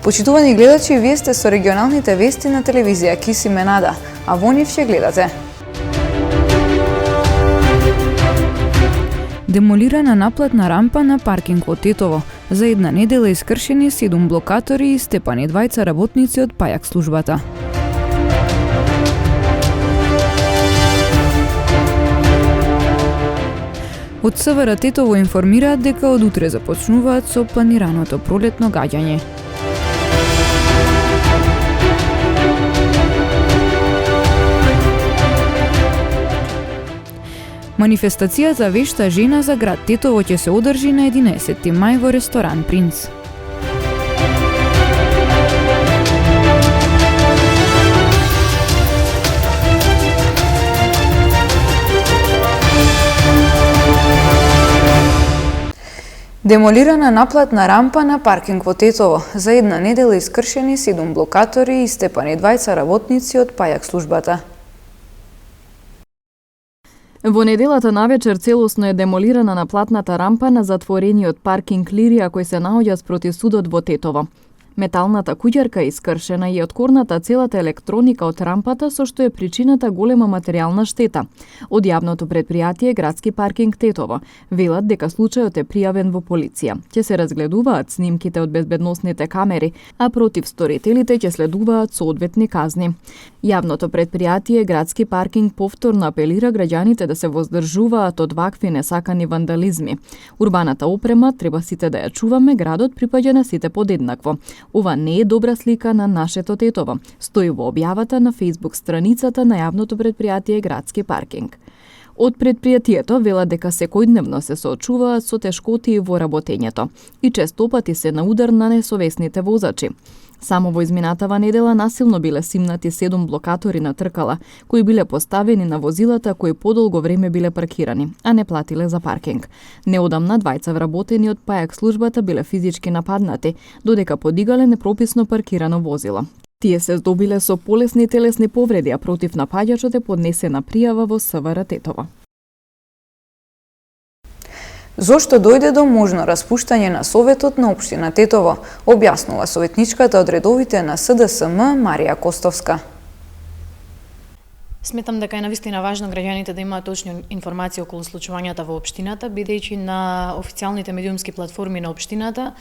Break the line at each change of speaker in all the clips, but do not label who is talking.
Почитувани гледачи, вие сте со регионалните вести на телевизија Киси Менада, а во нив ќе гледате. Демолирана наплатна рампа на паркинг во Тетово. За една недела искршени 7 блокатори и степани 2 работници од пајак службата. Од СВР Тетово информираат дека од утре започнуваат со планираното пролетно гаѓање. Манифестацијата Вешта жена за град Тетово ќе се одржи на 11 мај во ресторан Принц. Демолирана наплатна рампа на паркинг во Тетово. За една недела искршени 7 блокатори и степани 2 работници од пајак службата.
Во неделата навечер целосно е демолирана наплатната рампа на затворениот паркинг Лирија кој се наоѓа спроти судот во Тетово. Металната куќарка е искршена и откорната целата електроника од рампата, со што е причината голема материјална штета. Од јавното претпријатие Градски паркинг Тетово велат дека случајот е пријавен во полиција. Ќе се разгледуваат снимките од безбедносните камери, а против сторителите ќе следуваат соодветни казни. Јавното претпријатие Градски паркинг повторно апелира граѓаните да се воздржуваат од вакви несакани вандализми. Урбаната опрема треба сите да ја чуваме, градот припаѓа на сите подеднакво. Ова не е добра слика на нашето Тетово, стои во објавата на Facebook страницата на јавното претпријатие Градски паркинг. Од претпријатието велат дека секојдневно се соочуваат со тешкоти во работењето и честопати се на удар на несовесните возачи. Само во изминатава недела насилно биле симнати 7 блокатори на тркала, кои биле поставени на возилата кои подолго време биле паркирани, а не платиле за паркинг. Неодамна 2 вработени од пајак службата биле физички нападнати, додека подигале непрописно паркирано возило. Тие се здобиле со полесни телесни повреди, а против напаѓачот е поднесена пријава во СВР Тетово.
Зошто дојде до можно распуштање на Советот на општина Тетово, објаснува советничката од редовите на СДСМ Марија Костовска.
Сметам дека е навистина важно граѓаните да имаат точни информации околу случувањата во општината, бидејќи на официјалните медиумски платформи на општината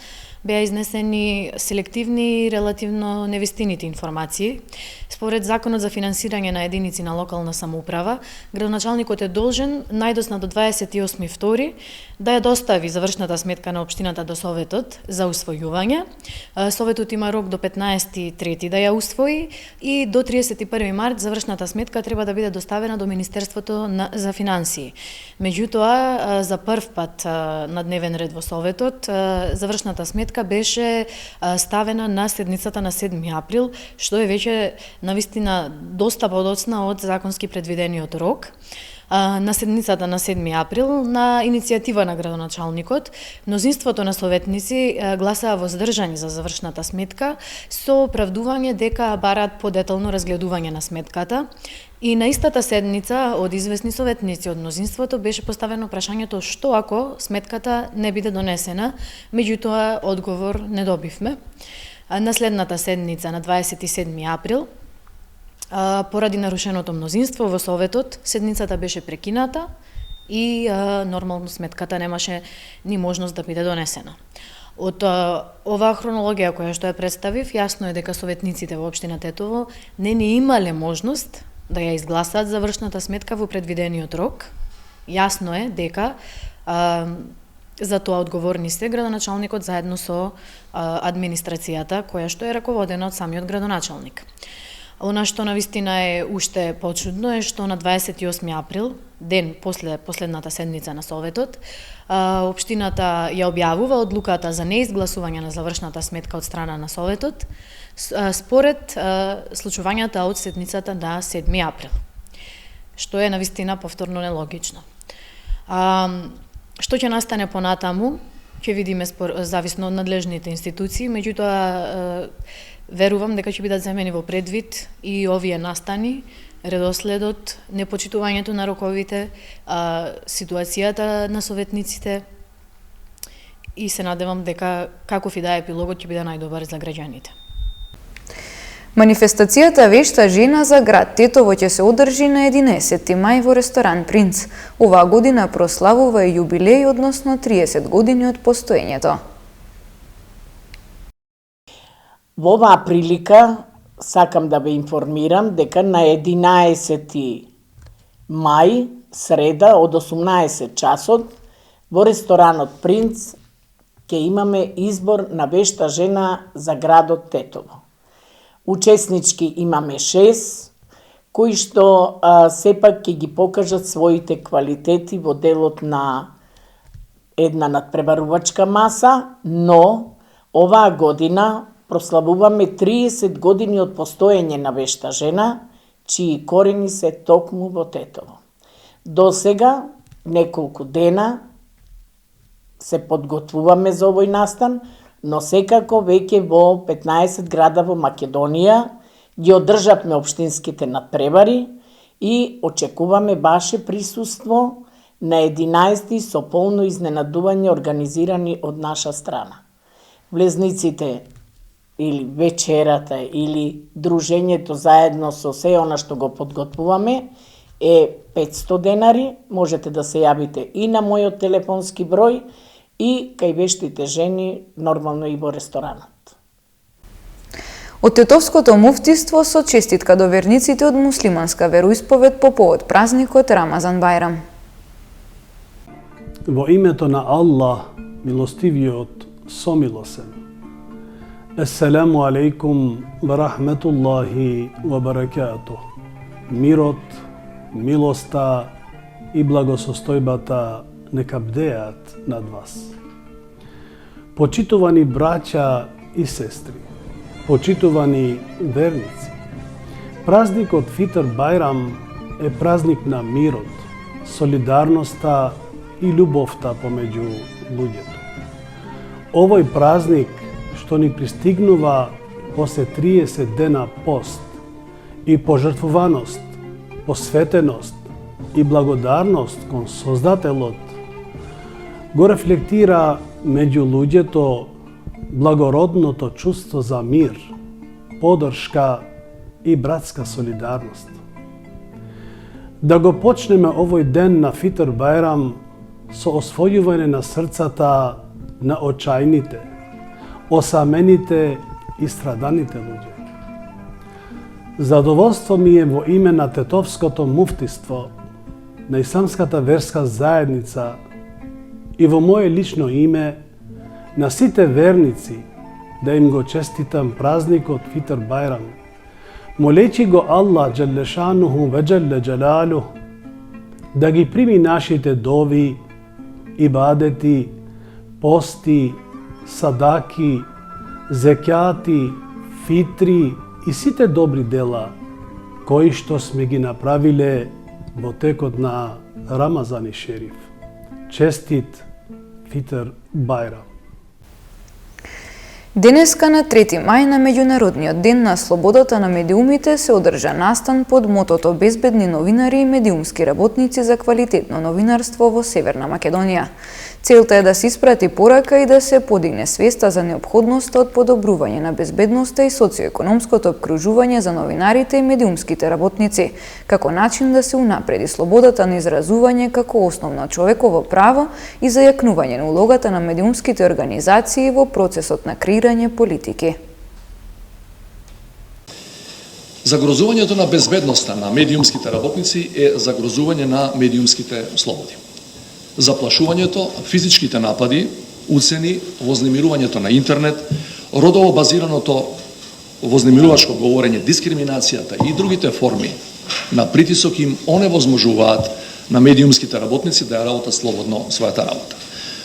беа изнесени селективни и релативно невистините информации. Според Законот за финансирање на единици на локална самоуправа, градоначалникот е должен најдосно до 28.2 да ја достави завршната сметка на општината до Советот за усвојување. Советот има рок до 15.3 да ја усвои и до 31. март завршната сметка треба да биде доставена до Министерството за финансии. Меѓутоа, за прв пат на дневен ред во Советот, завршната сметка беше ставена на седницата на 7 април, што е веќе навистина доста подоцна од законски предвидениот рок. На седницата на 7 април, на иницијатива на градоначалникот, мнозинството на советници гласаа воздржани за завршната сметка со оправдување дека бараат подетално разгледување на сметката. И на истата седница од известни советници од мнозинството беше поставено прашањето што ако сметката не биде донесена, меѓутоа одговор не добивме. На следната седница на 27 април, поради нарушеното мнозинство во Советот, седницата беше прекината и нормално сметката немаше ни можност да биде донесена. Од оваа хронологија која што ја представив, јасно е дека советниците во општина Тетово не имале можност да ја изгласаат завршната сметка во предвидениот рок. Јасно е дека за тоа одговорни се градоначалникот заедно со администрацијата која што е раководена од самиот градоначалник. Она што навистина е уште почудно е што на 28 април, ден после последната седница на Советот, општината ја објавува одлуката за неизгласување на завршната сметка од страна на Советот, според случувањата од седницата на 7 април, што е навистина повторно нелогично. Што ќе настане понатаму, ќе видиме зависно од надлежните институции, меѓутоа верувам дека ќе бидат земени во предвид и овие настани, редоследот, непочитувањето на роковите, ситуацијата на советниците и се надевам дека каков и да е епилогот ќе биде најдобар за граѓаните.
Манифестацијата Вешта жена за град Тетово ќе се одржи на 11 мај во ресторан Принц. Оваа година прославува и јубилеј, односно 30 години од постоењето.
Во оваа прилика сакам да ве информирам дека на 11 мај, среда, од 18 часот, во ресторанот Принц ќе имаме избор на вешта жена за градот Тетово. Учеснички имаме 6, кои што сепак ќе ги покажат своите квалитети во делот на една надпреварувачка маса, но оваа година прославуваме 30 години од постоење на вешта жена, чии корени се токму во Тетово. До сега, неколку дена, се подготвуваме за овој настан, но секако веќе во 15 града во Македонија ги одржавме општинските надпревари и очекуваме ваше присуство на 11 со полно изненадување организирани од наша страна. Влезниците или вечерата или дружењето заедно со се она што го подготвуваме е 500 денари, можете да се јавите и на мојот телефонски број и кај вештите жени, нормално и во ресторанот.
Од Тетовското муфтиство со честитка до верниците од муслиманска вероисповед по повод празникот Рамазан Бајрам.
Во името на Аллах, милостивиот, somilosен. Еселаму алейкум ва рахметуллахи ва баракатух. Мирот, милоста и благосостојбата нека бдеат над вас. Почитувани браќа и сестри, почитувани верници, празникот Фитр Бајрам е празник на мирот, солидарноста и љубовта помеѓу луѓето. Овој празник што ни пристигнува после 30 дена пост и пожртвуваност, посветеност и благодарност кон Создателот, го рефлектира меѓу луѓето благородното чувство за мир, подршка и братска солидарност. Да го почнеме овој ден на Фитр Бајрам со освојување на срцата на очајните, осамените и страданите луѓе. Задоволство ми е во име на Тетовското муфтиство, на исламската верска заедница и во моје лично име на сите верници да им го честитам празникот Фитр Бајрам, молејќи го Аллах џелле шануху ве џелле џелалух да ги прими нашите дови, ибадети, пости, садаки, зекјати, фитри и сите добри дела кои што сме ги направиле во текот на Рамазан и Шериф. Честит Фитр Бајрам.
Денеска на 3 мај на Меѓународниот ден на слободата на медиумите се одржа настан под мотото Безбедни новинари и медиумски работници за квалитетно новинарство во Северна Македонија. Целта е да се испрати порака и да се подигне свеста за неопходноста од подобрување на безбедноста и социоекономското обкружување за новинарите и медиумските работници, како начин да се унапреди слободата на изразување како основно човеково право и зајакнување на улогата на медиумските организации во процесот на креирање политики.
Загрозувањето на безбедноста на медиумските работници е загрозување на медиумските слободи. Заплашувањето, физичките напади, уцени, вознемирувањето на интернет, родово базираното вознемирувачко говорење, дискриминацијата и другите форми на притисок им оневозможуваат на медиумските работници да ја работат слободно својата работа.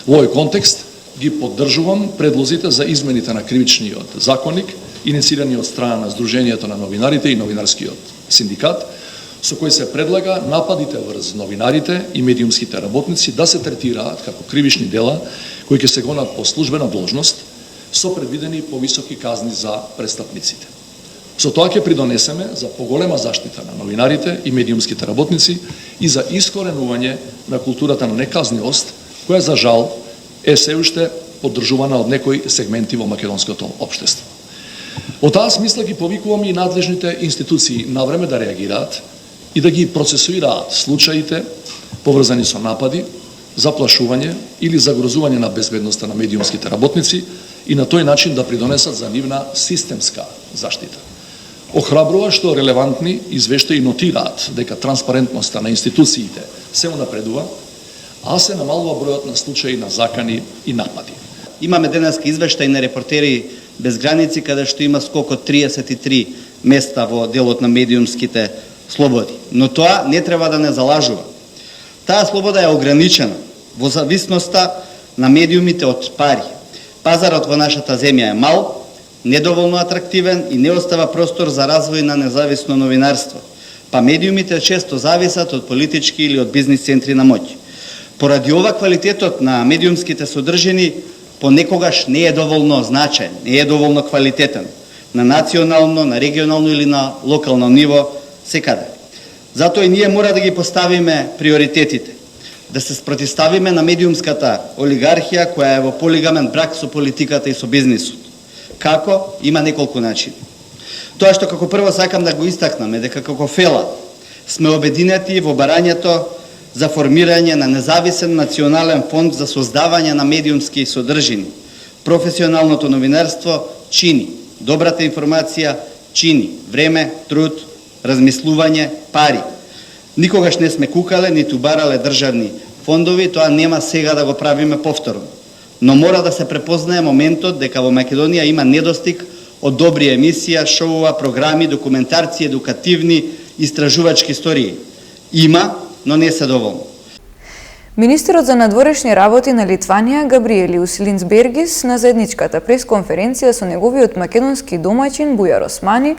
Во овој контекст ги поддржувам предлозите за измените на кривичниот законник, инициирани од страна на Сдруженијето на новинарите и новинарскиот синдикат, со кој се предлага нападите врз новинарите и медиумските работници да се третираат како кривични дела кои ќе се гонат по службена должност со предвидени повисоки казни за престапниците. Со тоа ќе придонесеме за поголема заштита на новинарите и медиумските работници и за искоренување на културата на неказниост, која за жал е се уште поддржувана од некои сегменти во македонското општество. Во таа смисла ги повикуваме и надлежните институции на време да реагираат и да ги процесуираат случаите поврзани со напади, заплашување или загрозување на безбедноста на медиумските работници и на тој начин да придонесат за нивна системска заштита. Охрабрува што релевантни извештаи нотираат дека транспарентноста на институциите се унапредува, а се намалува бројот на случаи на закани и напади.
Имаме денеска извештај на Репортери без граници, каде што има скок од 33 места во делот на медиумските слободи. Но тоа не треба да не залажува. Таа слобода е ограничена во зависноста на медиумите од пари. Пазарот во нашата земја е мал, недоволно атрактивен и не остава простор за развој на независно новинарство. Па медиумите често зависат од политички или од бизнис центри на моќ. Поради ова квалитетот на медиумските содржини понекогаш не е доволно значаен, не е доволно квалитетен на национално, на регионално или на локално ниво секаде. Затоа и ние мора да ги поставиме приоритетите, да се спротивставиме на медиумската олигархија која е во полигамен брак со политиката и со бизнисот. Како? Има неколку начини. Тоа што како прво сакам да го истакнам е дека како ФЕЛА сме обединети во барањето за формирање на независен национален фонд за создавање на медиумски содржини. Професионалното новинарство чини добрата информација, чини време, труд, размислување, пари. Никогаш не сме кукале, ниту барале државни фондови, тоа нема сега да го правиме повторно. Но мора да се препознае моментот дека во Македонија има недостиг од добри емисија, шоуа, програми, документарци, едукативни, истражувачки истории. Има, но не се доволно.
Министерот за надворешни работи на Литванија Габриелиус Линдсбергис на заедничката пресконференција со неговиот македонски домаќин Бујар Османи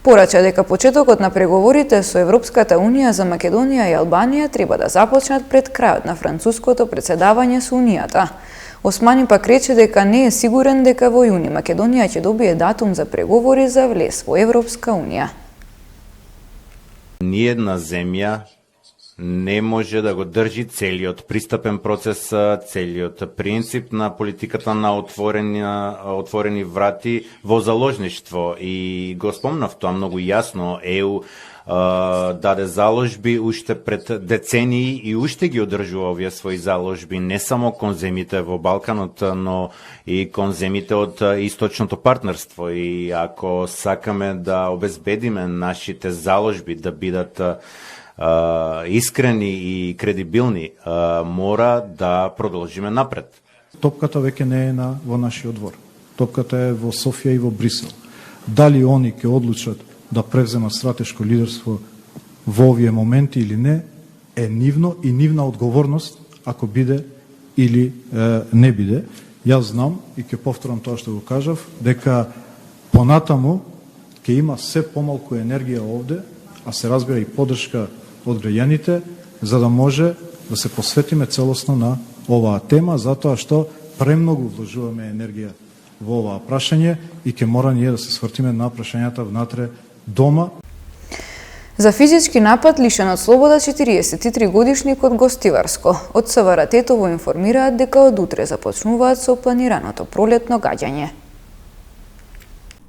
порача дека почетокот на преговорите со Европската Унија за Македонија и Албанија треба да започнат пред крајот на француското претседавање со Унијата. Османи пак рече дека не е сигурен дека во јуни Македонија ќе добие датум за преговори за влез во Европска Унија.
Ниедна земја не може да го држи целиот пристапен процес, целиот принцип на политиката на отворени врати во заложништво. И го спомнав тоа многу јасно. ЕУ даде заложби уште пред децении и уште ги одржува овие своји заложби не само кон земите во Балканот, но и кон земите од источното партнерство. И ако сакаме да обезбедиме нашите заложби да бидат искрени и кредибилни, мора да продолжиме напред.
Топката веќе не е во нашиот двор. Топката е во Софија и во Брисел. Дали они ќе одлучат да превземат стратешко лидерство во овие моменти или не, е нивно и нивна одговорност ако биде или не биде. Јас знам и ќе повторам тоа што го кажав, дека понатаму ќе има се помалку енергија овде, а се разбира и поддршка од граѓаните, за да може да се посветиме целосно на оваа тема, затоа што премногу вложуваме енергија во оваа прашање и ќе мора ние да се свртиме на прашањата внатре дома.
За физички напад лишен од слобода 43 годишникот Гостиварско. Од СВР Тетово информираат дека од утре започнуваат со планираното пролетно гаѓање.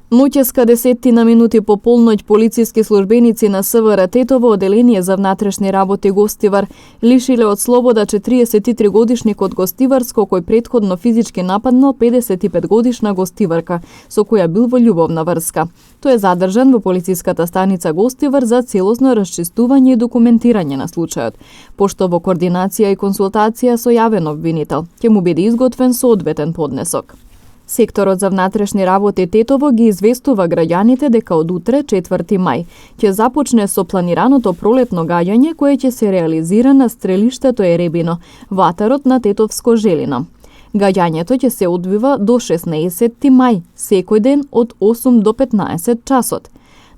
Ноќеска 10 минути по полноќ полициски службеници на СВР Тетово оделение за внатрешни работи Гостивар лишиле од слобода 43 годишникот Гостиварско кој претходно физички нападнал 55 годишна гостиварка со која бил во љубовна врска. Тој е задржан во полициската станица Гостивар за целосно расчистување и документирање на случајот, пошто во координација и консултација со јавен обвинител ќе му биде изготвен соодветен поднесок. Секторот за внатрешни работи Тетово ги известува граѓаните дека од утре, 4 мај, ќе започне со планираното пролетно гаѓање кое ќе се реализира на стрелиштето Еребино, во атарот на Тетовско Желино. Гаѓањето ќе се одвива до 16 мај, секој ден од 8 до 15 часот.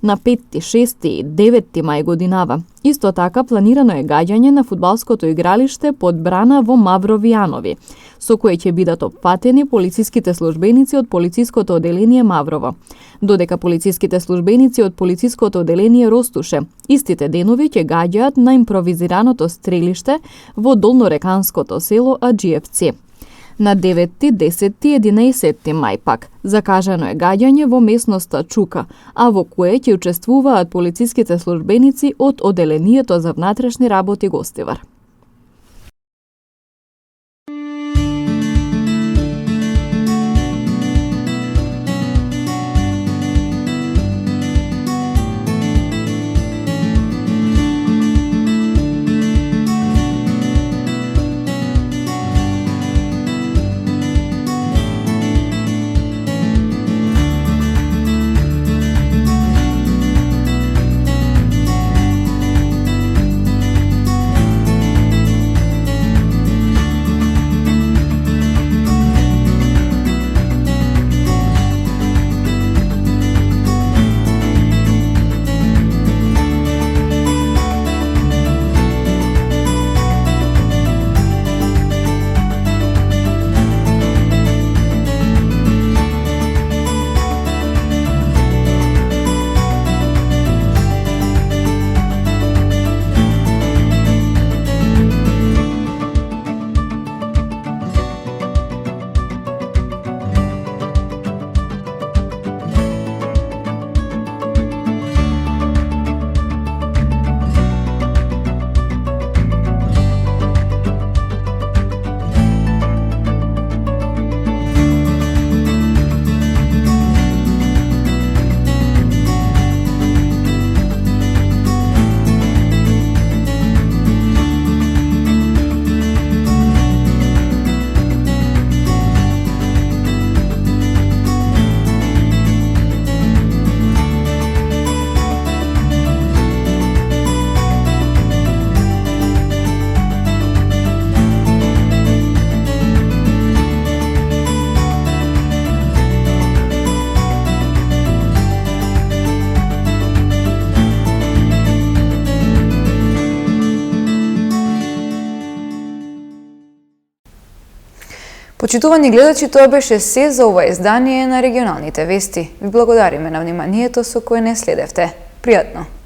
На 5, 6 и 9 мај годинава. Исто така планирано е гаѓање на фудбалското игралиште под брана во Мавровијанови, со кое ќе бидат опфатени полициските службеници од полициското оделение Маврово. Додека полициските службеници од полициското оделение Ростуше истите денови ќе гаѓаат на импровизираното стрелиште во долнореканското село Аџиевци. На 9, 10, 11 мај пак закажано е гаѓање во местноста Чука, а во кое ќе учествуваат полициските службеници од Оделението за внатрешни работи Гостивар.
Почитувани гледачи, тоа беше се за ова издание на регионалните вести. Ви благодариме на вниманието со кое не следевте. Пријатно!